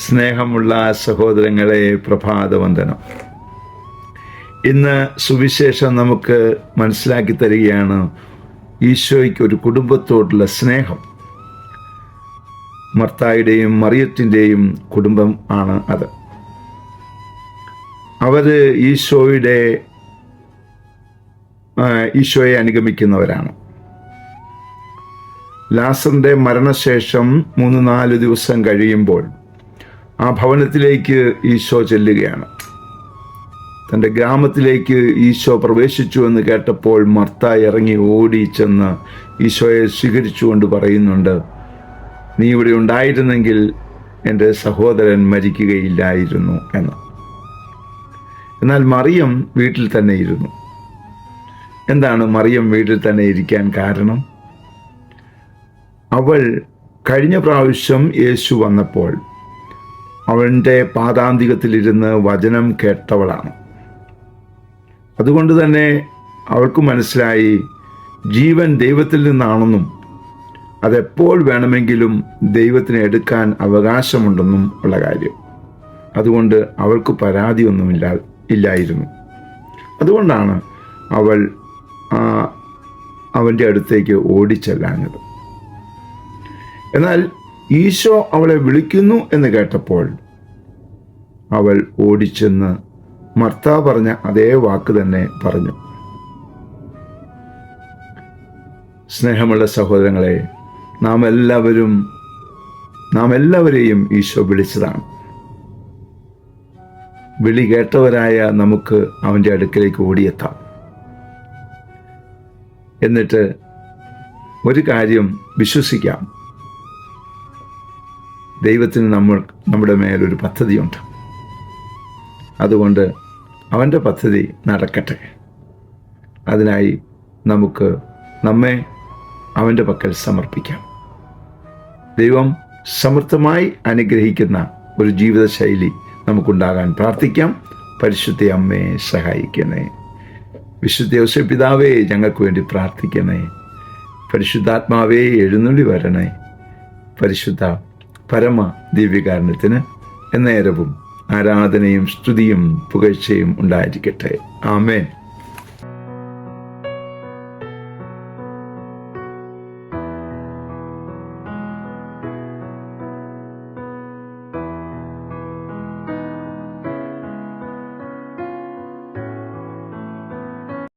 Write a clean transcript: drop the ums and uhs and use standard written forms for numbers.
സ്നേഹമുള്ള സഹോദരങ്ങളെ, പ്രഭാതവന്ദനം. ഇന്ന് സുവിശേഷം നമുക്ക് മനസ്സിലാക്കി തരികയാണ് ഈശോയ്ക്ക് ഒരു കുടുംബത്തോടുള്ള സ്നേഹം. മർത്തായുടെയും മറിയത്തിൻ്റെയും കുടുംബം ആണ് അത്. അവര് ഈശോയെ അനുഗമിക്കുന്നവരാണ്. ലാസറിന്റെ മരണശേഷം 3-4 ദിവസം കഴിയുമ്പോൾ ആ ഭവനത്തിലേക്ക് ഈശോ ചെല്ലുകയാണ്. തൻ്റെ ഗ്രാമത്തിലേക്ക് ഈശോ പ്രവേശിച്ചു എന്ന് കേട്ടപ്പോൾ മർത്ത ഇറങ്ങി ഓടി ചെന്ന് ഈശോയെ സ്വീകരിച്ചുകൊണ്ട് പറയുന്നുണ്ട്, നീ ഇവിടെ ഉണ്ടായിരുന്നെങ്കിൽ എൻ്റെ സഹോദരൻ മരിക്കുകയില്ലായിരുന്നു എന്ന്. എന്നാൽ മറിയം വീട്ടിൽ തന്നെ ഇരുന്നു. എന്താണ് മറിയം വീട്ടിൽ തന്നെ ഇരിക്കാൻ കാരണം? അവൾ കഴിഞ്ഞ പ്രാവശ്യം യേശു വന്നപ്പോൾ അവൻ്റെ പാദാന്തികത്തിലിരുന്ന് വചനം കേട്ടവളാണ്. അതുകൊണ്ട് തന്നെ അവൾക്ക് മനസ്സിലായി ജീവൻ ദൈവത്തിൽ നിന്നാണെന്നും അതെപ്പോൾ വേണമെങ്കിലും ദൈവത്തിന് എടുക്കാൻ അവകാശമുണ്ടെന്നും ഉള്ള കാര്യം. അതുകൊണ്ട് അവൾക്ക് പരാതിയൊന്നുമില്ലായിരുന്നു. അതുകൊണ്ടാണ് അവൾ അവൻ്റെ അടുത്തേക്ക് ഓടിച്ചെല്ലാഞ്ഞത്. എന്നാൽ ഈശോ അവളെ വിളിക്കുന്നു എന്ന് കേട്ടപ്പോൾ അവൾ ഓടിച്ചെന്ന് മർത്ത പറഞ്ഞ അതേ വാക്ക് തന്നെ പറഞ്ഞു. സ്നേഹമുള്ള സഹോദരങ്ങളെ, നാം എല്ലാവരെയും ഈശോ വിളിച്ചതാണ്. വിളി കേട്ടവരായ നമുക്ക് അവൻ്റെ അടുക്കലേക്ക് ഓടിയെത്താം. എന്നിട്ട് ഒരു കാര്യം വിശ്വസിക്കാം, ദൈവത്തിന് നമ്മുടെ മേലൊരു പദ്ധതിയുണ്ട്. അതുകൊണ്ട് അവൻ്റെ പദ്ധതി നടക്കട്ടെ. അതിനായി നമുക്ക് നമ്മെ അവൻ്റെ പക്കൽ സമർപ്പിക്കാം. ദൈവം സമൃദ്ധമായി അനുഗ്രഹിക്കുന്ന ഒരു ജീവിതശൈലി നമുക്കുണ്ടാകാൻ പ്രാർത്ഥിക്കാം. പരിശുദ്ധ അമ്മയെ സഹായിക്കണേ. വിശുദ്ധ യോസേപ്പ് പിതാവേ, ഞങ്ങൾക്ക് വേണ്ടി പ്രാർത്ഥിക്കണേ. പരിശുദ്ധാത്മാവേ, എഴുന്നള്ളി വരണേ. പരിശുദ്ധ പരമ ദിവ്യകാരുണ്യത്തിന് എന്നേരവും ആരാധനയും സ്തുതിയും പുകഴ്ചയും ഉണ്ടായിരിക്കട്ടെ. ആമേൻ.